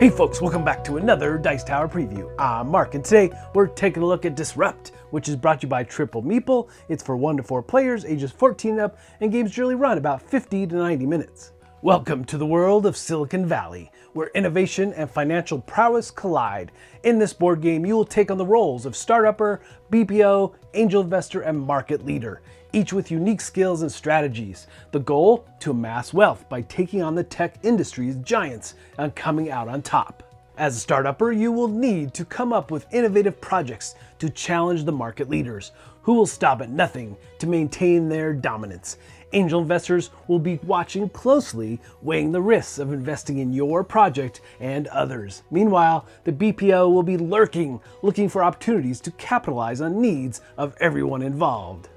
Hey folks, welcome back to another Dice Tower preview. I'm Mark, and today we're taking a look at Disrupt, which is brought to you by Triple Meeple. It's for 1 to 4 players, ages 14 and up, and games generally run about 50 to 90 minutes. Welcome to the world of Silicon Valley, where innovation and financial prowess collide. In this board game, you will take on the roles of startupper, BPO, angel investor, and market leader, each with unique skills and strategies. The goal? To amass wealth by taking on the tech industry's giants and coming out on top. As a startupper, you will need to come up with innovative projects to challenge the market leaders, who will stop at nothing to maintain their dominance. Angel investors will be watching closely, weighing the risks of investing in your project and others. Meanwhile, the BPO will be lurking, looking for opportunities to capitalize on needs of everyone involved.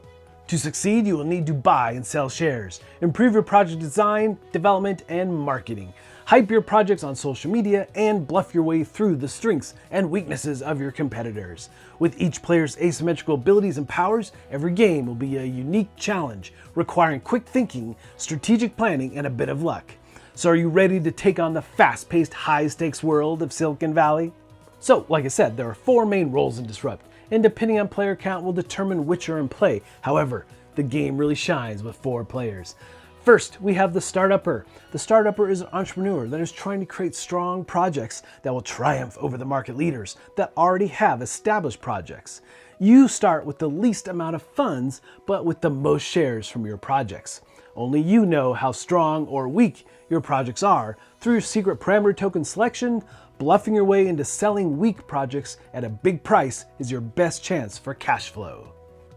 To succeed, you will need to buy and sell shares, improve your project design, development, and marketing, hype your projects on social media, and bluff your way through the strengths and weaknesses of your competitors. With each player's asymmetrical abilities and powers, every game will be a unique challenge, requiring quick thinking, strategic planning, and a bit of luck. So are you ready to take on the fast-paced, high-stakes world of Silicon Valley? So, like I said, there are 4 main roles in Disrupt, and depending on player count will determine which are in play. However, the game really shines with 4 players. First, we have the startupper. The startupper is an entrepreneur that is trying to create strong projects that will triumph over the market leaders that already have established projects. You start with the least amount of funds, but with the most shares from your projects. Only you know how strong or weak your projects are. Through your secret parameter token selection, bluffing your way into selling weak projects at a big price is your best chance for cash flow.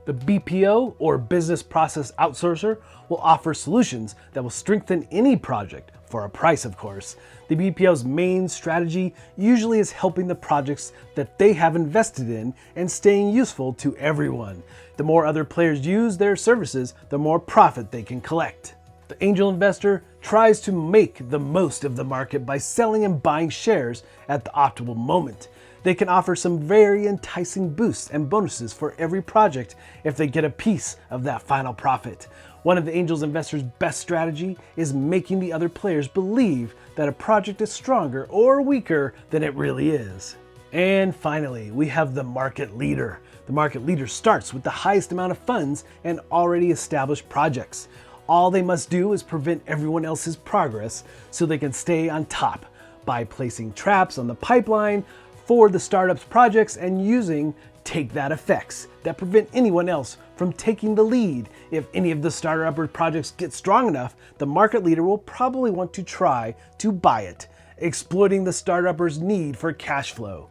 The BPO, or Business Process Outsourcer, will offer solutions that will strengthen any project, for a price of course. The BPO's main strategy usually is helping the projects that they have invested in and staying useful to everyone. The more other players use their services, the more profit they can collect. The angel investor tries to make the most of the market by selling and buying shares at the optimal moment. They can offer some very enticing boosts and bonuses for every project if they get a piece of that final profit. One of the angel investor's best strategy is making the other players believe that a project is stronger or weaker than it really is. And finally, we have the market leader. The market leader starts with the highest amount of funds and already established projects. All they must do is prevent everyone else's progress so they can stay on top by placing traps on the pipeline for the startup's projects and using take that effects that prevent anyone else from taking the lead. If any of the startup projects get strong enough, the market leader will probably want to try to buy it, exploiting the startupper's need for cash flow.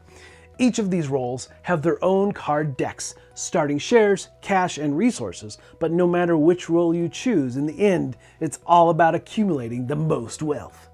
Each of these roles have their own card decks, starting shares, cash, and resources, but no matter which role you choose, in the end, it's all about accumulating the most wealth.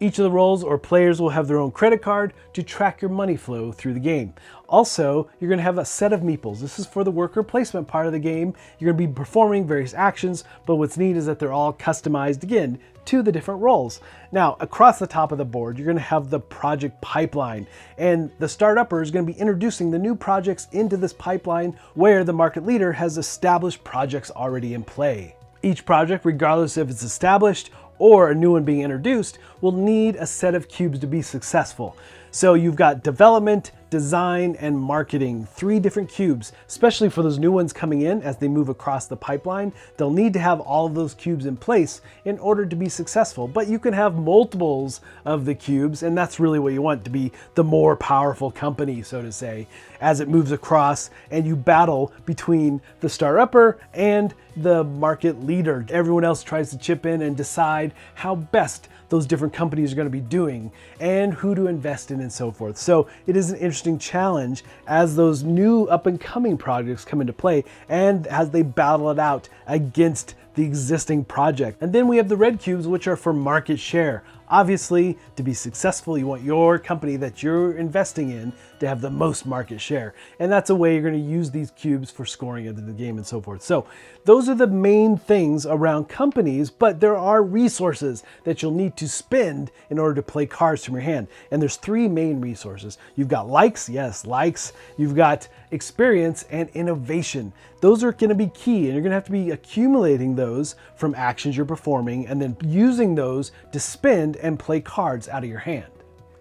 Each of the roles or players will have their own credit card to track your money flow through the game. Also, you're going to have a set of meeples. This is for the worker placement part of the game. You're going to be performing various actions, but what's neat is that they're all customized again to the different roles. Now, across the top of the board, you're going to have the project pipeline, and the startupper is going to be introducing the new projects into this pipeline where the market leader has established projects already in play. Each project, regardless if it's established or a new one being introduced, will need a set of cubes to be successful. So you've got development, design, and marketing, 3 different cubes, especially for those new ones coming in as they move across the pipeline. They'll need to have all of those cubes in place in order to be successful, but you can have multiples of the cubes, and that's really what you want to be the more powerful company, so to say, as it moves across and you battle between the startupper and the market leader. Everyone else tries to chip in and decide how best those different companies are going to be doing and who to invest in and so forth. So it is an interesting challenge as those new up and coming projects come into play and as they battle it out against the existing project. And then we have the red cubes, which are for market share. Obviously, to be successful, you want your company that you're investing in to have the most market share. And that's a way you're going to use these cubes for scoring into the game and so forth. So those are the main things around companies, but there are resources that you'll need to spend in order to play cards from your hand. And there's 3 main resources. You've got likes, yes, likes. You've got experience and innovation. Those are going to be key, and you're going to have to be accumulating those from actions you're performing and then using those to spend and play cards out of your hand.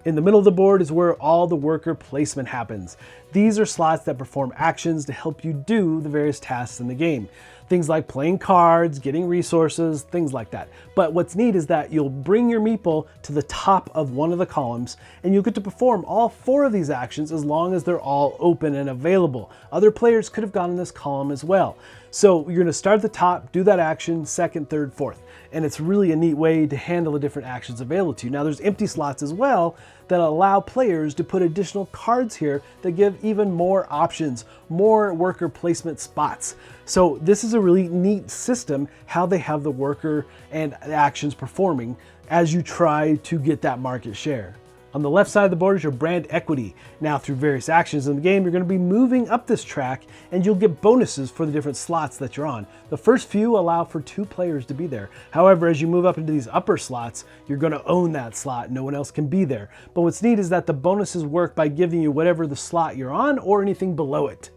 In the middle of the board is where all the worker placement happens. These are slots that perform actions to help you do the various tasks in the game. Things like playing cards, getting resources, things like that. But what's neat is that you'll bring your meeple to the top of one of the columns and you'll get to perform all 4 of these actions as long as they're all open and available. Other players could have gone in this column as well. So you're gonna start at the top, do that action, second, third, fourth. And it's really a neat way to handle the different actions available to you. Now there's empty slots as well that allow players to put additional cards here that give even more options, more worker placement spots. So this is a really neat system, how they have the worker and actions performing as you try to get that market share. On the left side of the board is your brand equity. Now through various actions in the game, you're going to be moving up this track and you'll get bonuses for the different slots that you're on. The first few allow for 2 players to be there. However, as you move up into these upper slots, you're going to own that slot. No one else can be there. But what's neat is that the bonuses work by giving you whatever the slot you're on or anything below it.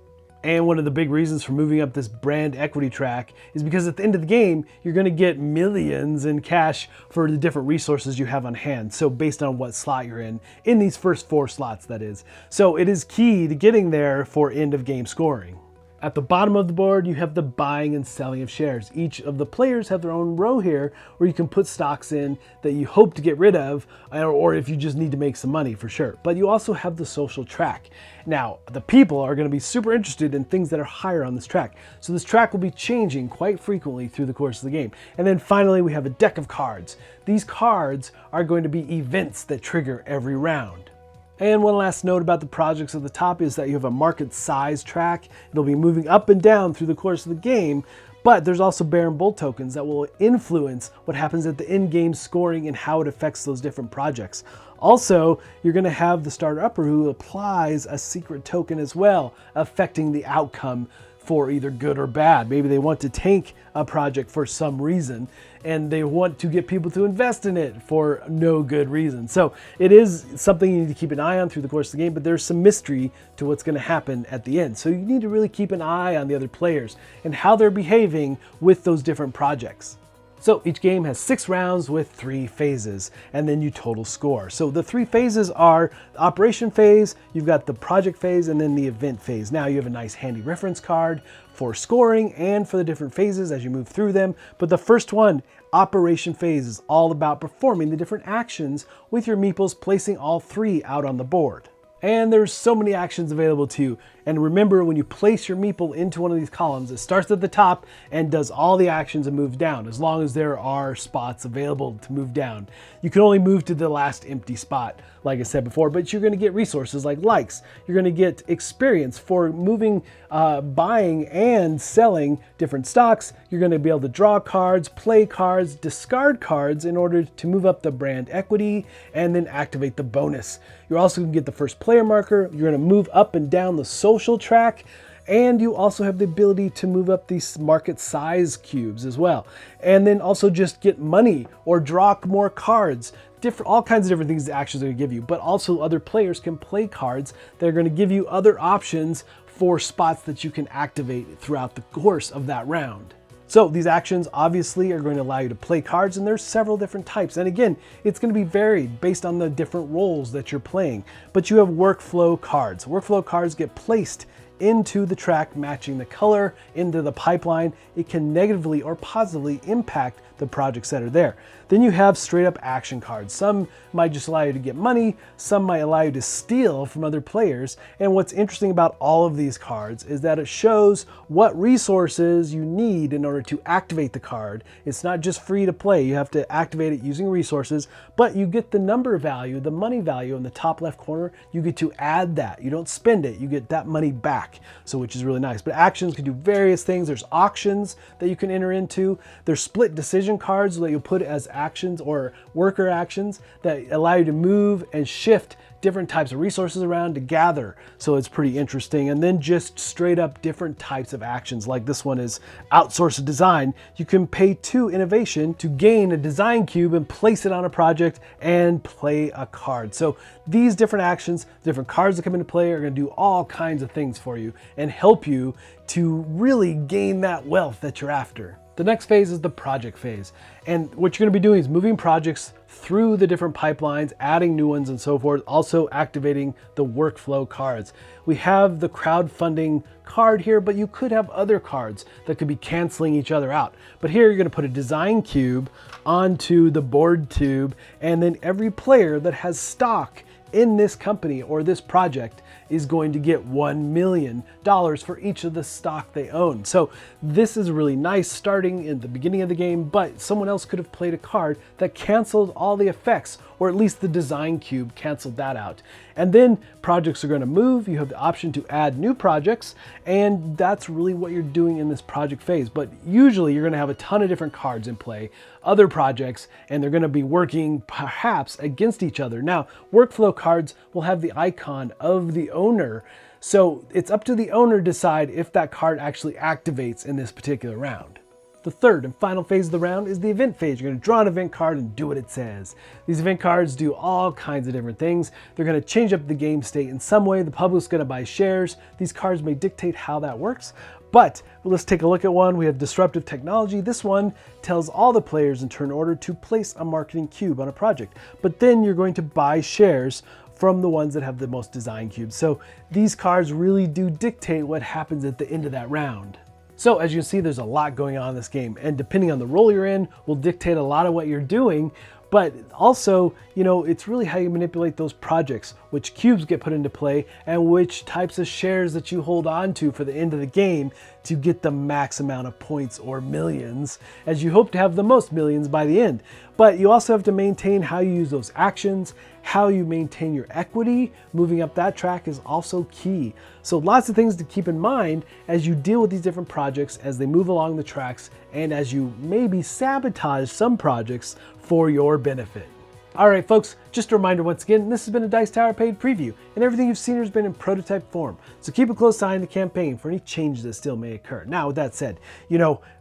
And one of the big reasons for moving up this brand equity track is because at the end of the game, you're gonna get millions in cash for the different resources you have on hand. So based on what slot you're in these first 4 slots that is. So it is key to getting there for end of game scoring. At the bottom of the board, you have the buying and selling of shares. Each of the players have their own row here where you can put stocks in that you hope to get rid of, or if you just need to make some money for sure. But you also have the social track. Now, the people are going to be super interested in things that are higher on this track. So this track will be changing quite frequently through the course of the game. And then finally, we have a deck of cards. These cards are going to be events that trigger every round. And one last note about the projects at the top is that you have a market size track. It'll be moving up and down through the course of the game, but there's also bear and bull tokens that will influence what happens at the end game scoring and how it affects those different projects. Also, you're going to have the starter upper who applies a secret token as well, affecting the outcome for either good or bad. Maybe they want to tank a project for some reason and they want to get people to invest in it for no good reason. So it is something you need to keep an eye on through the course of the game, but there's some mystery to what's going to happen at the end. So you need to really keep an eye on the other players and how they're behaving with those different projects. So each game has 6 rounds with 3 phases, and then you total score. So the 3 phases are the operation phase, you've got the project phase, and then the event phase. Now you have a nice handy reference card for scoring and for the different phases as you move through them. But the first one, operation phase, is all about performing the different actions with your meeples, placing all 3 out on the board. And there's so many actions available to you. And remember, when you place your meeple into one of these columns, it starts at the top and does all the actions and moves down, as long as there are spots available to move down. You can only move to the last empty spot, like I said before, but you're gonna get resources like likes. You're gonna get experience for moving, buying and selling different stocks. You're gonna be able to draw cards, play cards, discard cards in order to move up the brand equity and then activate the bonus. You're also gonna get the first player marker. You're gonna move up and down the social track, and you also have the ability to move up these market size cubes as well. And then also just get money or draw more cards. All kinds of different things the actions are going to give you, but also other players can play cards that are going to give you other options for spots that you can activate throughout the course of that round. So these actions obviously are going to allow you to play cards, and there's several different types. And again, it's going to be varied based on the different roles that you're playing. But you have workflow cards. Workflow cards get placed into the track, matching the color into the pipeline. It can negatively or positively impact the projects that are there. Then you have straight up action cards. Some might just allow you to get money, some might allow you to steal from other players. And what's interesting about all of these cards is that it shows what resources you need in order to activate the card. It's not just free to play, you have to activate it using resources, but you get the number value, the money value in the top left corner. You get to add that. You don't spend it, you get that money back, so which is really nice. But actions can do various things. There's auctions that you can enter into. There's split decision cards that you'll put as actions or worker actions that allow you to move and shift different types of resources around to gather. So it's pretty interesting. And then just straight up different types of actions, like this one is outsource a design. You can pay 2 innovation to gain a design cube and place it on a project and play a card. So these different actions, different cards that come into play, are going to do all kinds of things for you and help you to really gain that wealth that you're after. The next phase is the project phase. And what you're going to be doing is moving projects through the different pipelines, adding new ones and so forth, also activating the workflow cards. We have the crowdfunding card here, but you could have other cards that could be canceling each other out. But here you're going to put a design cube onto the board tube, and then every player that has stock in this company or this project is going to get $1 million for each of the stock they own. So this is really nice starting in the beginning of the game, but someone else could have played a card that canceled all the effects, or at least the design cube canceled that out. And then projects are going to move. You have the option to add new projects, and that's really what you're doing in this project phase. But usually you're going to have a ton of different cards in play, other projects, and they're going to be working perhaps against each other. Now, workflow cards will have the icon of the owner, so it's up to the owner to decide if that card actually activates in this particular round. The third and final phase of the round is the event phase. You're going to draw an event card and do what it says. These event cards do all kinds of different things. They're going to change up the game state in some way. The public's going to buy shares. These cards may dictate how that works. But let's take a look at one. We have disruptive technology. This one tells all the players in turn order to place a marketing cube on a project. But then you're going to buy shares from the ones that have the most design cubes. So these cards really do dictate what happens at the end of that round. So as you can see, there's a lot going on in this game, and depending on the role you're in will dictate a lot of what you're doing. But also, it's really how you manipulate those projects, which cubes get put into play, and which types of shares that you hold on to for the end of the game to get the max amount of points or millions, as you hope to have the most millions by the end. But you also have to maintain how you use those actions, how you maintain your equity. Moving up that track is also key. So lots of things to keep in mind as you deal with these different projects as they move along the tracks, and as you maybe sabotage some projects for your benefit. All right, folks, just a reminder once again, this has been a Dice Tower paid preview, and everything you've seen has been in prototype form. So keep a close eye on the campaign for any changes that still may occur. Now, with that said,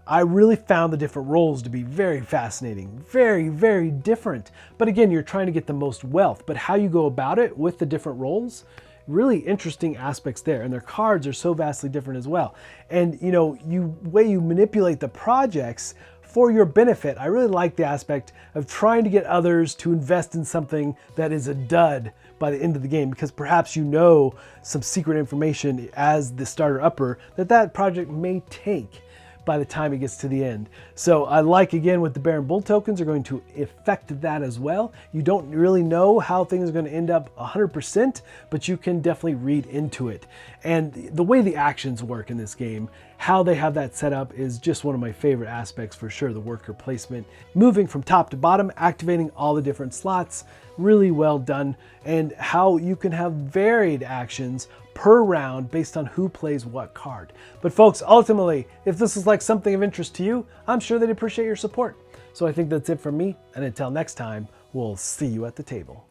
I really found the different roles to be very fascinating, very, very different. But again, you're trying to get the most wealth, but how you go about it with the different roles, really interesting aspects there. And their cards are so vastly different as well. And way you manipulate the projects for your benefit. I really like the aspect of trying to get others to invest in something that is a dud by the end of the game, because perhaps some secret information as the starter upper that project may take by the time it gets to the end. So I like, again, with the Bear and Bull tokens are going to affect that as well. You don't really know how things are going to end up 100%, but you can definitely read into it. And the way the actions work in this game, how they have that set up, is just one of my favorite aspects for sure. The worker placement, moving from top to bottom, activating all the different slots, really well done. And how you can have varied actions per round based on who plays what card. But folks, ultimately, if this is like something of interest to you, I'm sure they'd appreciate your support. So I think that's it from me, and until next time, we'll see you at the table.